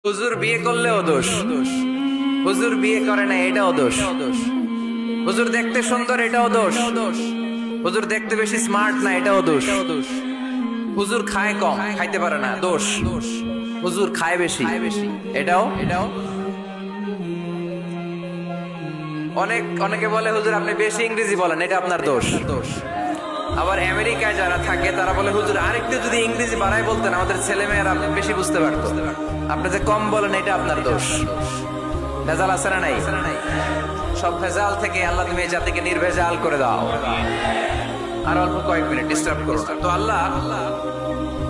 হুজুর বিয়ে করলেও দোষ, হুজুর বিয়ে করে না এটাও দোষ, হুজুর দেখতে সুন্দর এটাও দোষ, হুজুর দেখতে বেশি স্মার্ট না এটাও দোষ, হুজুর খায় কম খাইতে পারে না দোষ, হুজুর খায় বেশি এটাও। অনেকে বলে হুজুর আপনি বেশি ইংরেজি বলেন এটা আপনার দোষ। আবার আমেরিকায় যারা থাকে তারা বলে হুজুর আরেকটু যদি ইংরেজি বাড়ায় বলতেন আমাদের ছেলে মেয়েরা বেশি বুঝতে পারতো। আপনি যে কম বলেন এটা আপনার দোষ। ভেজাল আছে না নাই? সব ভেজাল থেকে আল্লাহ তুমি এই জাতিকে নির্ভেজাল করে দাও। আর অল্প কয়েক মিনিট ডিস্টার্ব করো না। তো আল্লাহ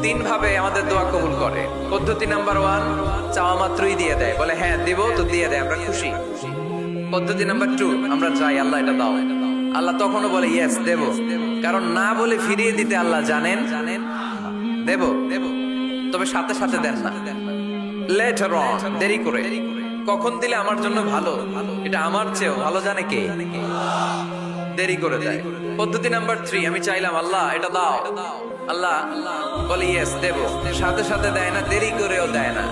তিন ভাবে আমাদের দোয়া কবুল করে। পদ্ধতি নাম্বার 1, চাওয়া মাত্রই দিয়ে দেয়, বলে হ্যাঁ দিব তো দিয়ে দেয়, আমরা খুশি। পদ্ধতি নাম্বার 2, আমরা চাই আল্লাহ এটা দাও, আল্লাহ তখনও বলে ইয়েস দেব, কারণ না বলে ফিরিয়ে দিতে আল্লাহ জানেন দেব, তবে সাথে সাথে দেন না, লেটার অন, দেরি করে। কখন দিলে আমার জন্য ভালো, এটা আমার চেয়েও ভালো জানে কে, দেরি করে দেয়। পদ্ধতি নাম্বার 3, আমি চাইলাম আল্লাহ এটা দাও, আল্লাহ বলে ইয়েস দেব, সাথে সাথে দেয় না, দেরি করেও দেয় না।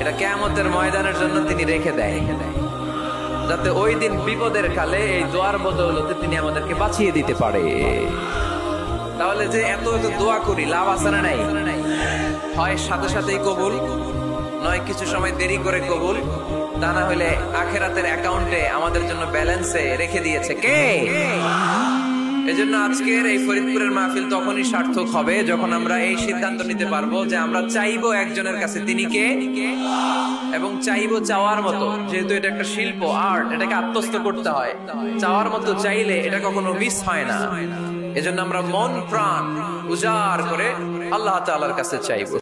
এটা কিয়ামতের ময়দানের জন্য তিনি রেখে দেয়, যাতে ওই দিন বিপদের কালে এই দোয়ার বদৌলতে তিনি আমাদেরকে বাঁচিয়ে দিতে পারে। তাহলে যে এত এত দোয়া করি লাভ আছে না নাই? হয় সাথে সাথেই কবুল, নয় কিছু সময় দেরি করে কবুল, তা না হলে আখেরাতের অ্যাকাউন্টে আমাদের জন্য ব্যালেন্সে রেখে দিয়েছে কে? এজন্য আজকের এই ফরিদপুরের মাহফিল তখনই সার্থক হবে যখন আমরা এই সিদ্ধান্ত নিতে পারবো যে আমরা চাইবো একজনের কাছে, তিনি কে, এবং চাইবো চাওয়ার মতো। যেহেতু এটা একটা শিল্প, আর্ট, এটাকে আত্মস্থ করতে হয়। চাওয়ার মতো চাইলে এটা কখনো মিস হয় না। এজন্য আমরা মন প্রাণ উজাড় করে আল্লাহ তাআলার কাছে চাইবো।